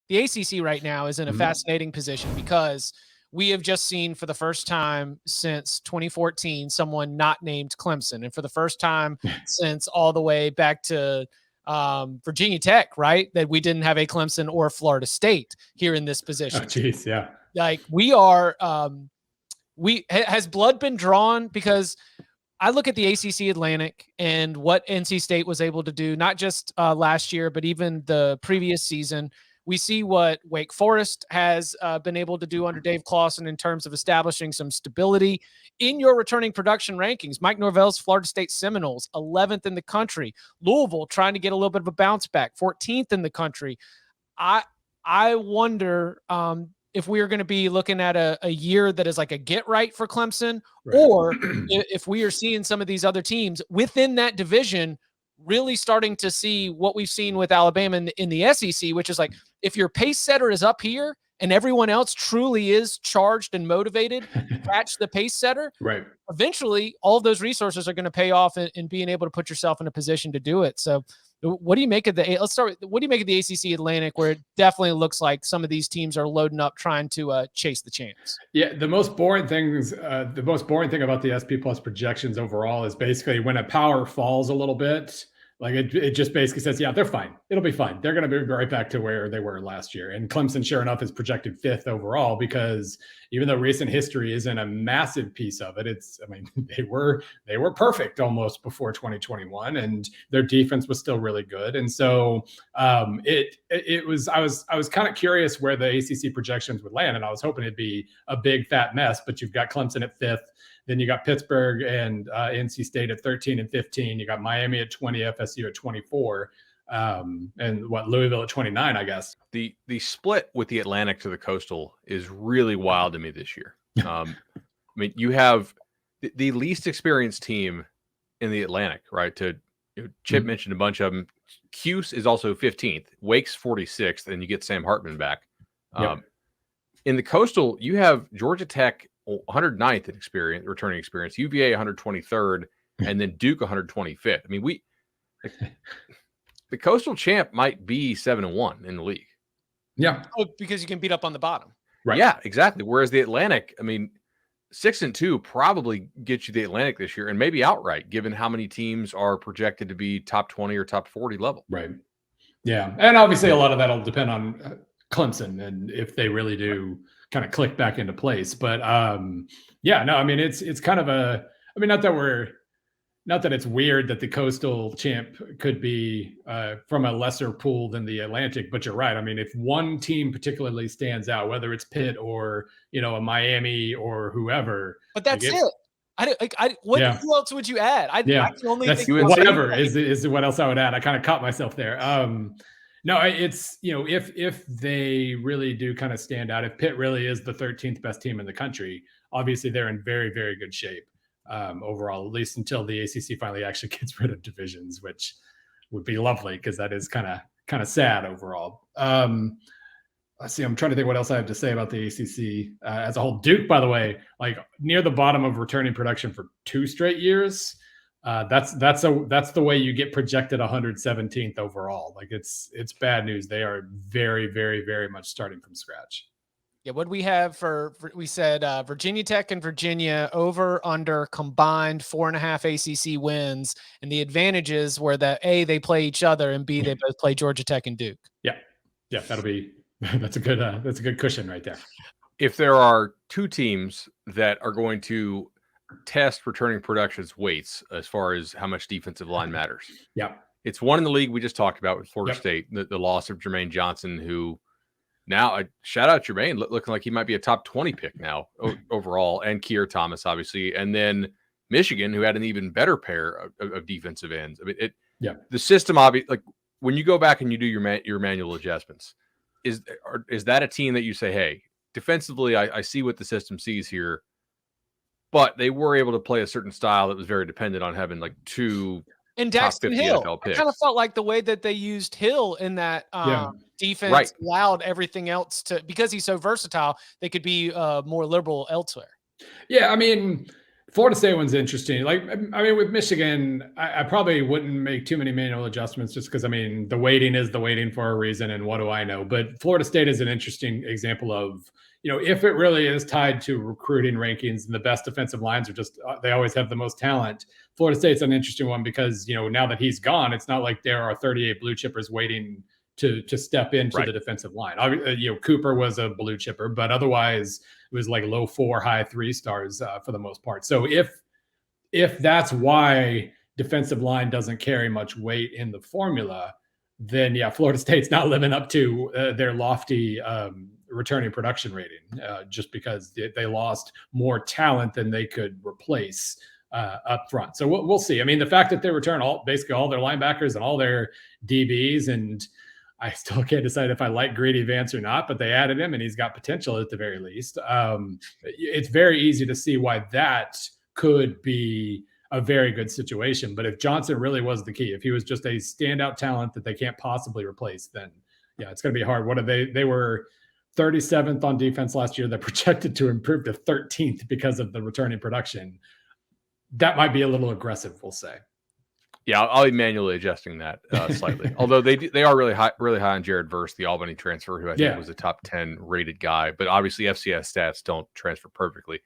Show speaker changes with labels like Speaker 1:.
Speaker 1: the ACC right now is in a fascinating position because we have just seen for the first time since 2014 someone not named Clemson, and for the first time since all the way back to Virginia Tech, right, that we didn't have a Clemson or Florida State here in this position.
Speaker 2: Oh, geez, yeah.
Speaker 1: Like we are, has blood been drawn? Because I look at the ACC Atlantic and what NC State was able to do, not just last year, but even the previous season. We see what Wake Forest has been able to do under Dave Clawson in terms of establishing some stability in your returning production rankings. Mike Norvell's Florida State Seminoles, 11th in the country. Louisville trying to get a little bit of a bounce back, 14th in the country. I wonder if we are going to be looking at a year that is like a get right for Clemson, or if we are seeing some of these other teams within that division really starting to see what we've seen with Alabama in the SEC, which is like, if your pace setter is up here and everyone else truly is charged and motivated to catch the pace setter,
Speaker 2: right,
Speaker 1: eventually all of those resources are going to pay off in being able to put yourself in a position to do it. So what do you make of let's start with, what do you make of the ACC Atlantic, where it definitely looks like some of these teams are loading up trying to chase the champs?
Speaker 2: Yeah, the most boring thing about the SP Plus projections overall is basically when a power falls a little bit, like it just basically says, yeah, they're fine. It'll be fine. They're going to be right back to where they were last year. And Clemson, sure enough, is projected 5th overall, because even though recent history isn't a massive piece of it, they were perfect almost before 2021, and their defense was still really good. And so I was kind of curious where the ACC projections would land, and I was hoping it'd be a big fat mess. But you've got Clemson at 5th. Then you got Pittsburgh and NC State at 13 and 15. You got Miami at 20, FSU at 24, and Louisville at 29, I guess.
Speaker 3: The split with the Atlantic to the Coastal is really wild to me this year. You have the least experienced team in the Atlantic, right? Chip mentioned a bunch of them. Cuse is also 15th. Wake's 46th, and you get Sam Hartman back. In the Coastal, you have Georgia Tech 109th in returning experience, UVA 123rd, and then Duke 125th. The Coastal champ might be 7-1 in the league.
Speaker 2: Yeah,
Speaker 1: because you can beat up on the bottom.
Speaker 3: Right. Yeah, exactly. Whereas the Atlantic, 6-2 probably gets you the Atlantic this year, and maybe outright, given how many teams are projected to be top 20 or top 40 level.
Speaker 2: Right. Yeah, and obviously a lot of that'll depend on Clemson and if they really do kind of click back into place. But it's kind of not that it's weird that the Coastal champ could be from a lesser pool than the Atlantic, but you're right. If one team particularly stands out, whether it's Pitt or, a Miami or whoever.
Speaker 1: But that's it. Who else would you add? I can only think
Speaker 2: whatever is what else I would add. I kind of caught myself there. No, it's, if they really do kind of stand out, if Pitt really is the 13th best team in the country, obviously they're in very, very good shape overall, at least until the ACC finally actually gets rid of divisions, which would be lovely because that is kind of sad overall. Let's see, I'm trying to think what else I have to say about the ACC as a whole. Duke, by the way, like near the bottom of returning production for 2 straight years. That's the way you get projected 117th overall. Like it's bad news. They are very, very, very much starting from scratch.
Speaker 1: Yeah. What we have we said Virginia Tech and Virginia over under combined 4.5 ACC wins, and the advantages were that A, they play each other, and B, they both play Georgia Tech and Duke.
Speaker 2: Yeah. That's a good cushion right there.
Speaker 3: If there are 2 teams that are going to test returning production's weights as far as how much defensive line matters.
Speaker 2: Yeah.
Speaker 3: It's one in the league we just talked about with Florida State, the loss of Jermaine Johnson, who now shout out Jermaine, looking like he might be a top 20 pick now overall, and Keir Thomas, obviously. And then Michigan, who had an even better pair of defensive ends. The system, obviously, like when you go back and you do your manual adjustments, is that a team that you say, hey, defensively, I see what the system sees here, but they were able to play a certain style that was very dependent on having like 2
Speaker 1: and
Speaker 3: top
Speaker 1: Daxton
Speaker 3: 50
Speaker 1: Hill.
Speaker 3: NFL picks.
Speaker 1: I kind of felt like the way that they used Hill in that defense allowed everything else to, because he's so versatile, they could be more liberal elsewhere.
Speaker 2: Yeah, Florida State one's interesting. Like, I mean, with Michigan, I probably wouldn't make too many manual adjustments just because, I mean, the weighting is the weighting for a reason, and what do I know? But Florida State is an interesting example of, if it really is tied to recruiting rankings and the best defensive lines are just, they always have the most talent. Florida State's an interesting one because, now that he's gone, it's not like there are 38 blue chippers waiting to step into the defensive line. Cooper was a blue chipper, but otherwise it was like low 4, high 3 stars for the most part. So if that's why defensive line doesn't carry much weight in the formula, then Florida State's not living up to their lofty returning production rating just because they lost more talent than they could replace up front. So we'll see. I mean, the fact that they return basically all their linebackers and all their DBs, and I still can't decide if I like Grady Vance or not, but they added him and he's got potential at the very least. It's very easy to see why that could be a very good situation. But if Johnson really was the key, if he was just a standout talent that they can't possibly replace, then it's going to be hard. What are they were 37th on defense last year. They're projected to improve to 13th because of the returning production. That might be a little aggressive, we'll say.
Speaker 3: Yeah, I'll be manually adjusting that slightly. Although they are really high on Jared Verse, the Albany transfer, who I think was a top 10 rated guy. But obviously FCS stats don't transfer perfectly.